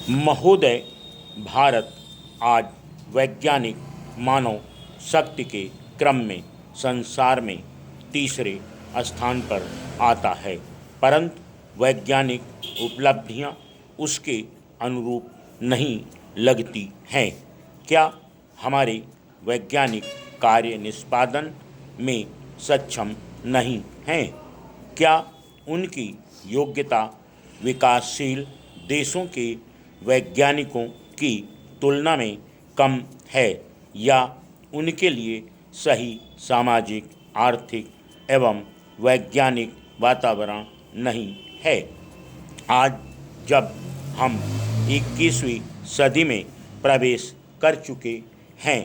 महोदय, भारत आज वैज्ञानिक मानव शक्ति के क्रम में संसार में तीसरे स्थान पर आता है, परंतु वैज्ञानिक उपलब्धियां उसके अनुरूप नहीं लगती हैं। क्या हमारे वैज्ञानिक कार्य निष्पादन में सक्षम नहीं हैं? क्या उनकी योग्यता विकासशील देशों के वैज्ञानिकों की तुलना में कम है, या उनके लिए सही सामाजिक, आर्थिक एवं वैज्ञानिक वातावरण नहीं है? आज जब हम 21वीं सदी में प्रवेश कर चुके हैं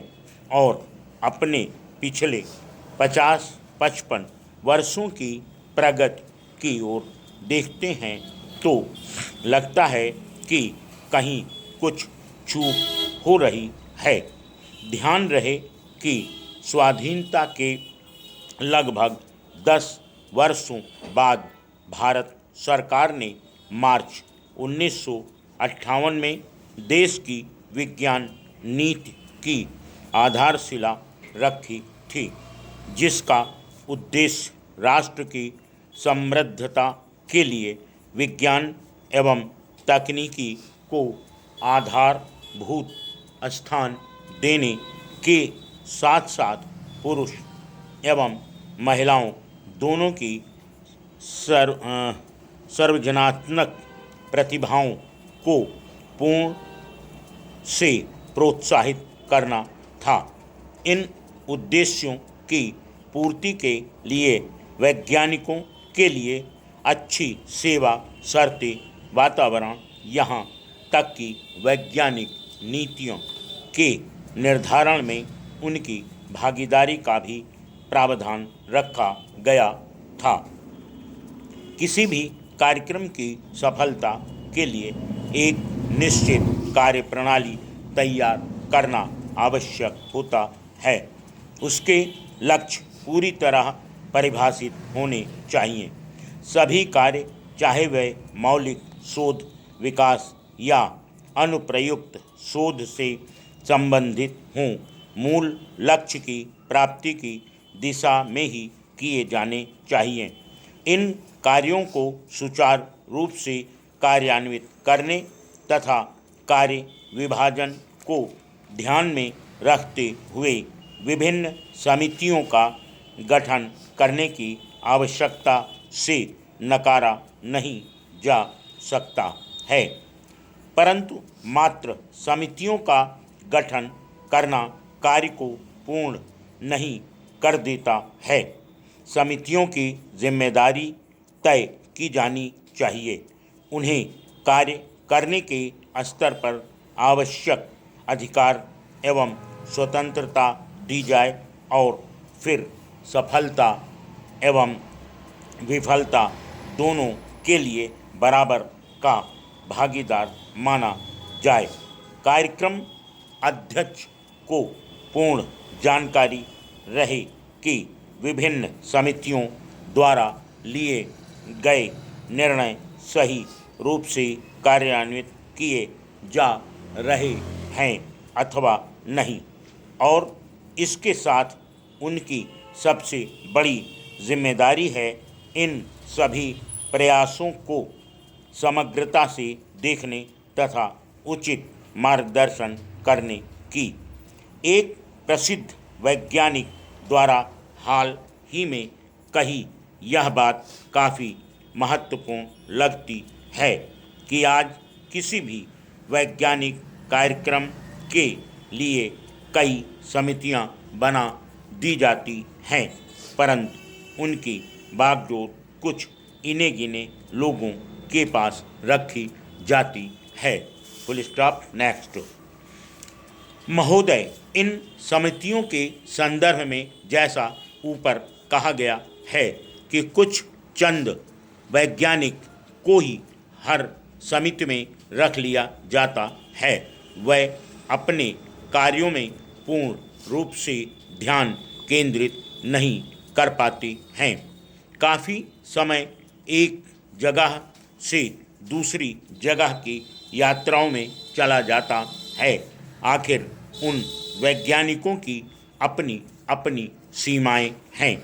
और अपने पिछले 50-55 वर्षों की प्रगति की ओर देखते हैं, तो लगता है कि कहीं कुछ चूक हो रही है। ध्यान रहे कि स्वाधीनता के लगभग 10 वर्षों बाद भारत सरकार ने मार्च 1958 में देश की विज्ञान नीति की आधारशिला रखी थी, जिसका उद्देश्य राष्ट्र की समृद्धता के लिए विज्ञान एवं तकनीकी को आधारभूत स्थान देने के साथ साथ पुरुष एवं महिलाओं दोनों की सर्वजनात्मक प्रतिभाओं को पूर्ण से प्रोत्साहित करना था। इन उद्देश्यों की पूर्ति के लिए वैज्ञानिकों के लिए अच्छी सेवा शर्तें, वातावरण, यहाँ तक कि वैज्ञानिक नीतियों के निर्धारण में उनकी भागीदारी का भी प्रावधान रखा गया था। किसी भी कार्यक्रम की सफलता के लिए एक निश्चित कार्यप्रणाली तैयार करना आवश्यक होता है। उसके लक्ष्य पूरी तरह परिभाषित होने चाहिए। सभी कार्य, चाहे वे मौलिक शोध विकास या अनुप्रयुक्त शोध से संबंधित हों, मूल लक्ष्य की प्राप्ति की दिशा में ही किए जाने चाहिए। इन कार्यों को सुचारू रूप से कार्यान्वित करने तथा कार्य विभाजन को ध्यान में रखते हुए विभिन्न समितियों का गठन करने की आवश्यकता से नकारा नहीं जा सकता है, परंतु मात्र समितियों का गठन करना कार्य को पूर्ण नहीं कर देता है। समितियों की जिम्मेदारी तय की जानी चाहिए, उन्हें कार्य करने के स्तर पर आवश्यक अधिकार एवं स्वतंत्रता दी जाए और फिर सफलता एवं विफलता दोनों के लिए बराबर का भागीदार माना जाए। कार्यक्रम अध्यक्ष को पूर्ण जानकारी रहे कि विभिन्न समितियों द्वारा लिए गए निर्णय सही रूप से कार्यान्वित किए जा रहे हैं अथवा नहीं, और इसके साथ उनकी सबसे बड़ी जिम्मेदारी है इन सभी प्रयासों को समग्रता से देखने तथा उचित मार्गदर्शन करने की। एक प्रसिद्ध वैज्ञानिक द्वारा हाल ही में कही यह बात काफ़ी महत्वपूर्ण लगती है कि आज किसी भी वैज्ञानिक कार्यक्रम के लिए कई समितियां बना दी जाती हैं, परंतु उनकी बागडोर कुछ इने गिने लोगों के पास रखी जाती है। Full stop. नेक्स्ट। महोदय, इन समितियों के संदर्भ में जैसा ऊपर कहा गया है कि कुछ चंद वैज्ञानिक को ही हर समिति में रख लिया जाता है, वह अपने कार्यों में पूर्ण रूप से ध्यान केंद्रित नहीं कर पाते हैं। काफ़ी समय एक जगह से दूसरी जगह की यात्राओं में चला जाता है। आखिर उन वैज्ञानिकों की अपनी अपनी सीमाएं हैं।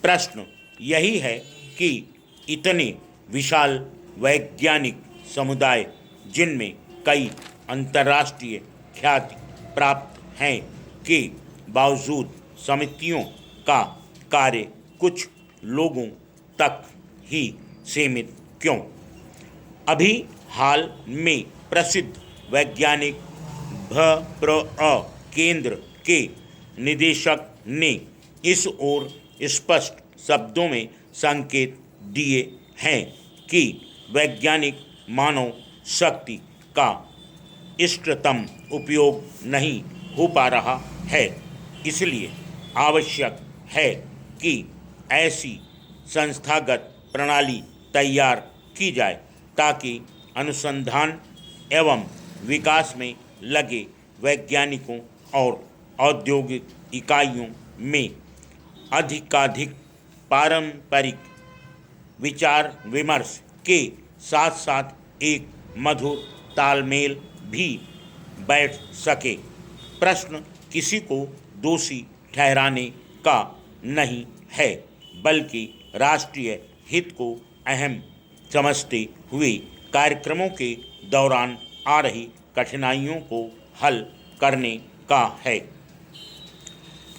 प्रश्न यही है कि इतने विशाल वैज्ञानिक समुदाय, जिनमें कई अंतर्राष्ट्रीय ख्याति प्राप्त हैं, के बावजूद समितियों का कार्य कुछ लोगों तक ही सीमित क्यों? अभी हाल में प्रसिद्ध वैज्ञानिक भप्र केंद्र के निदेशक ने इस ओर स्पष्ट शब्दों में संकेत दिए हैं कि वैज्ञानिक मानव शक्ति का इष्टतम उपयोग नहीं हो पा रहा है। इसलिए आवश्यक है कि ऐसी संस्थागत प्रणाली तैयार की जाए ताकि अनुसंधान एवं विकास में लगे वैज्ञानिकों और औद्योगिक इकाइयों में अधिकाधिक पारंपरिक विचार विमर्श के साथ साथ एक मधुर तालमेल भी बैठ सके। प्रश्न किसी को दोषी ठहराने का नहीं है, बल्कि राष्ट्रीय हित को अहम समझते हुए कार्यक्रमों के दौरान आ रही कठिनाइयों को हल करने का है।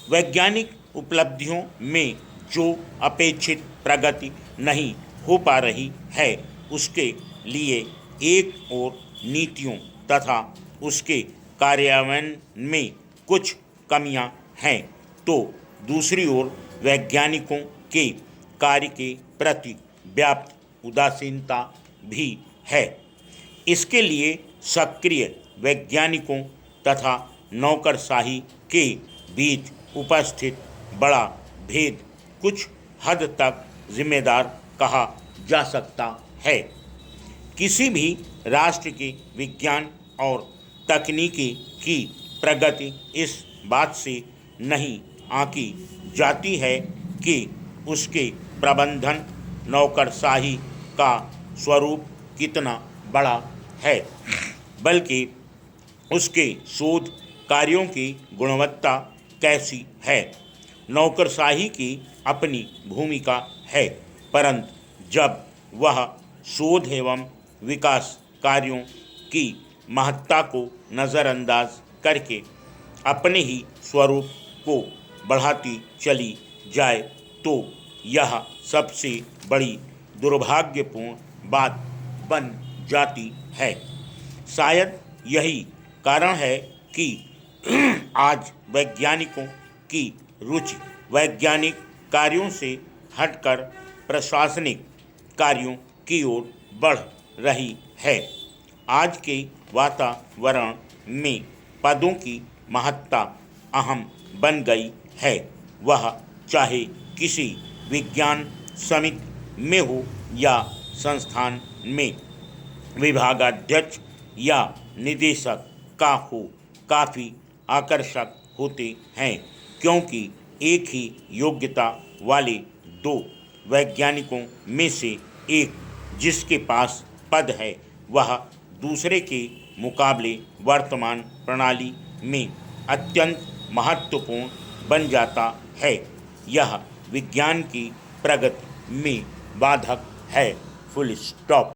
वैज्ञानिक उपलब्धियों में जो अपेक्षित प्रगति नहीं हो पा रही है, उसके लिए एक और नीतियों तथा उसके कार्यान्वयन में कुछ कमियां हैं, तो दूसरी ओर वैज्ञानिकों के कार्य के प्रति व्याप्त उदासीनता भी है। इसके लिए सक्रिय वैज्ञानिकों तथा नौकरशाही के बीच उपस्थित बड़ा भेद कुछ हद तक जिम्मेदार कहा जा सकता है। किसी भी राष्ट्र के विज्ञान और तकनीकी की प्रगति इस बात से नहीं आंकी जाती है कि उसके प्रबंधन नौकरशाही का स्वरूप कितना बड़ा है, बल्कि उसके शोध कार्यों की गुणवत्ता कैसी है। नौकरशाही की अपनी भूमिका है, परंतु जब वह शोध एवं विकास कार्यों की महत्ता को नज़रअंदाज करके अपने ही स्वरूप को बढ़ाती चली जाए, तो यह सबसे बड़ी दुर्भाग्यपूर्ण बात बन जाती है। शायद यही कारण है कि आज वैज्ञानिकों की रुचि वैज्ञानिक कार्यों से हटकर प्रशासनिक कार्यों की ओर बढ़ रही है। आज के वातावरण में पदों की महत्ता अहम बन गई है, वह चाहे किसी विज्ञान समिति में हो या संस्थान में विभागाध्यक्ष या निदेशक का हो। काफ़ी आकर्षक होते हैं, क्योंकि एक ही योग्यता वाले दो वैज्ञानिकों में से एक जिसके पास पद है, वह दूसरे के मुकाबले वर्तमान प्रणाली में अत्यंत महत्वपूर्ण बन जाता है। यह विज्ञान की प्रगति में बाधक है। Full stop.